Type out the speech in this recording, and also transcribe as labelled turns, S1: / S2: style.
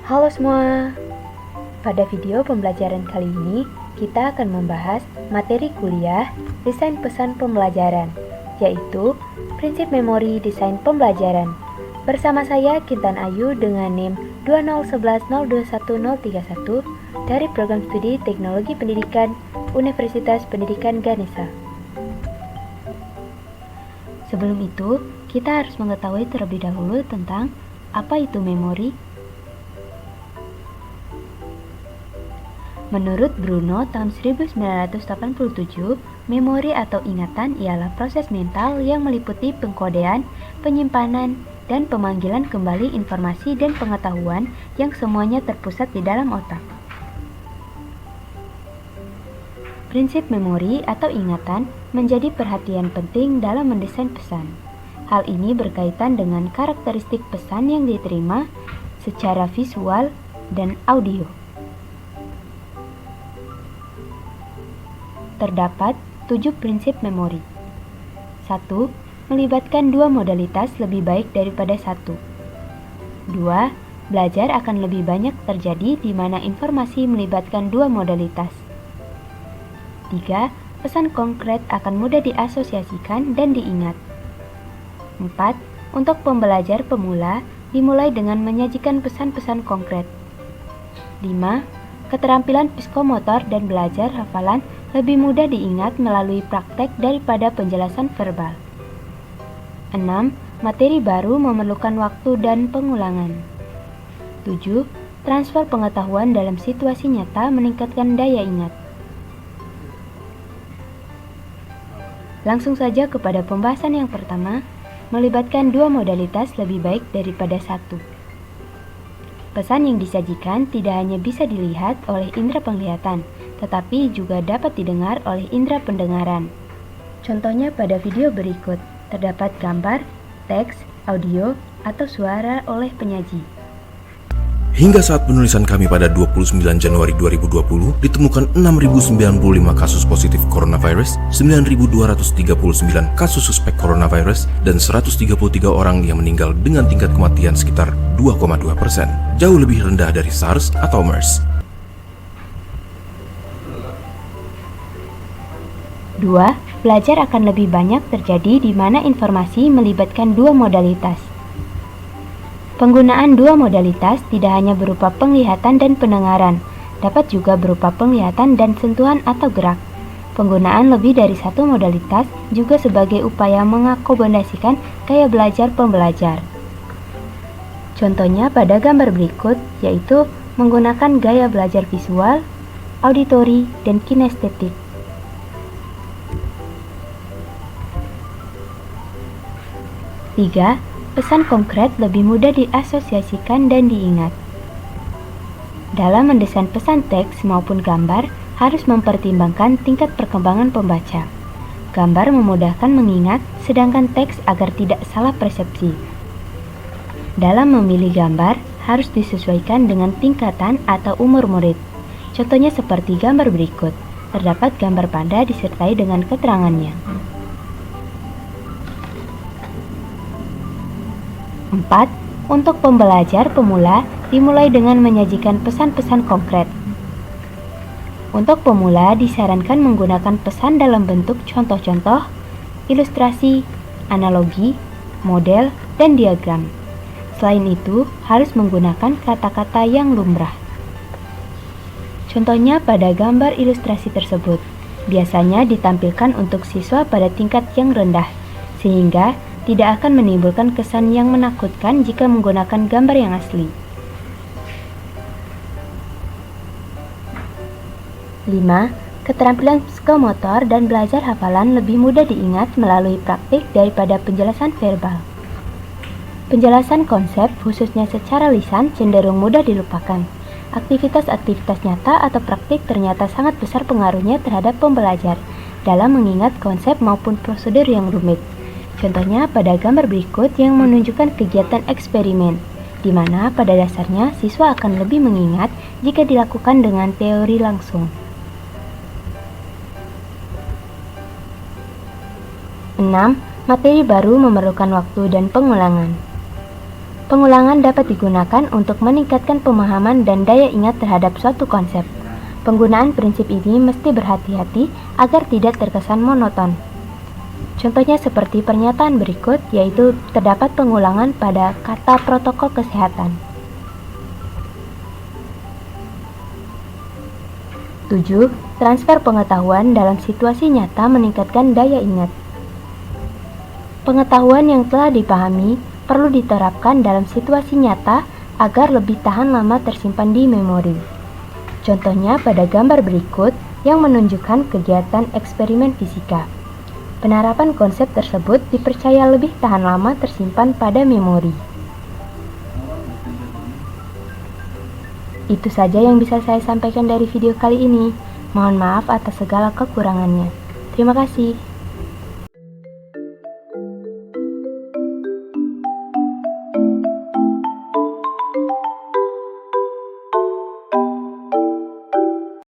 S1: Halo semua, pada video pembelajaran kali ini kita akan membahas materi kuliah desain pesan pembelajaran, yaitu prinsip memori desain pembelajaran. Bersama saya Kintan Ayu dengan NIM 201102131 dari Program Studi Teknologi Pendidikan Universitas Pendidikan Ganesha. Sebelum itu, kita harus mengetahui terlebih dahulu tentang apa itu memori. Menurut Bruno tahun 1987, memori atau ingatan ialah proses mental yang meliputi pengkodean, penyimpanan, dan pemanggilan kembali informasi dan pengetahuan yang semuanya terpusat di dalam otak. Prinsip memori atau ingatan menjadi perhatian penting dalam mendesain pesan. Hal ini berkaitan dengan karakteristik pesan yang diterima secara visual dan audio. Terdapat 7 prinsip memori. 1. Melibatkan dua modalitas lebih baik daripada satu. 2. Belajar akan lebih banyak terjadi di mana informasi melibatkan dua modalitas. 3. Pesan konkret akan mudah diasosiasikan dan diingat. 4. Untuk pembelajar pemula, dimulai dengan menyajikan pesan-pesan konkret. 5. Keterampilan psikomotor dan belajar hafalan lebih mudah diingat melalui praktek daripada penjelasan verbal. 6. Materi baru memerlukan waktu dan pengulangan. 7. Transfer pengetahuan dalam situasi nyata meningkatkan daya ingat. Langsung saja kepada pembahasan yang pertama, melibatkan dua modalitas lebih baik daripada satu. Pesan yang disajikan tidak hanya bisa dilihat oleh indera penglihatan, tetapi juga dapat didengar oleh indera pendengaran. Contohnya pada video berikut, terdapat gambar, teks, audio, atau suara oleh penyaji.
S2: Hingga saat penulisan kami pada 29 Januari 2020, ditemukan 6.095 kasus positif coronavirus, 9.239 kasus suspek coronavirus, dan 133 orang yang meninggal dengan tingkat kematian sekitar 2,2%, jauh lebih rendah dari SARS atau MERS.
S1: 2. Belajar akan lebih banyak terjadi di mana informasi melibatkan dua modalitas. Penggunaan dua modalitas tidak hanya berupa penglihatan dan pendengaran, dapat juga berupa penglihatan dan sentuhan atau gerak. Penggunaan lebih dari satu modalitas juga sebagai upaya mengakomodasikan gaya belajar pembelajar. Contohnya pada gambar berikut, yaitu menggunakan gaya belajar visual, auditori, dan kinestetik. 3. Pesan konkret lebih mudah diasosiasikan dan diingat. Dalam mendesain pesan teks maupun gambar, harus mempertimbangkan tingkat perkembangan pembaca. Gambar memudahkan mengingat, sedangkan teks agar tidak salah persepsi. Dalam memilih gambar, harus disesuaikan dengan tingkatan atau umur murid. Contohnya seperti gambar berikut, terdapat gambar panda disertai dengan keterangannya. 4. Untuk pembelajar pemula, dimulai dengan menyajikan pesan-pesan konkret. Untuk pemula, disarankan menggunakan pesan dalam bentuk contoh-contoh, ilustrasi, analogi, model, dan diagram. Selain itu, harus menggunakan kata-kata yang lumrah. Contohnya pada gambar ilustrasi tersebut, biasanya ditampilkan untuk siswa pada tingkat yang rendah, sehingga tidak akan menimbulkan kesan yang menakutkan jika menggunakan gambar yang asli. 5. Keterampilan psikomotor dan belajar hafalan lebih mudah diingat melalui praktik daripada penjelasan verbal. Penjelasan konsep, khususnya secara lisan, cenderung mudah dilupakan. Aktivitas-aktivitas nyata atau praktik ternyata sangat besar pengaruhnya terhadap pembelajar dalam mengingat konsep maupun prosedur yang rumit. Contohnya pada gambar berikut yang menunjukkan kegiatan eksperimen, di mana pada dasarnya siswa akan lebih mengingat jika dilakukan dengan teori langsung. 6. Materi baru memerlukan waktu dan pengulangan. Pengulangan dapat digunakan untuk meningkatkan pemahaman dan daya ingat terhadap suatu konsep. Penggunaan prinsip ini mesti berhati-hati agar tidak terkesan monoton. Contohnya seperti pernyataan berikut, yaitu terdapat pengulangan pada kata protokol kesehatan. 7. Transfer pengetahuan dalam situasi nyata meningkatkan daya ingat. Pengetahuan yang telah dipahami perlu diterapkan dalam situasi nyata agar lebih tahan lama tersimpan di memori. Contohnya pada gambar berikut yang menunjukkan kegiatan eksperimen fisika. Penerapan konsep tersebut dipercaya lebih tahan lama tersimpan pada memori. Itu saja yang bisa saya sampaikan dari video kali ini. Mohon maaf atas segala kekurangannya. Terima kasih.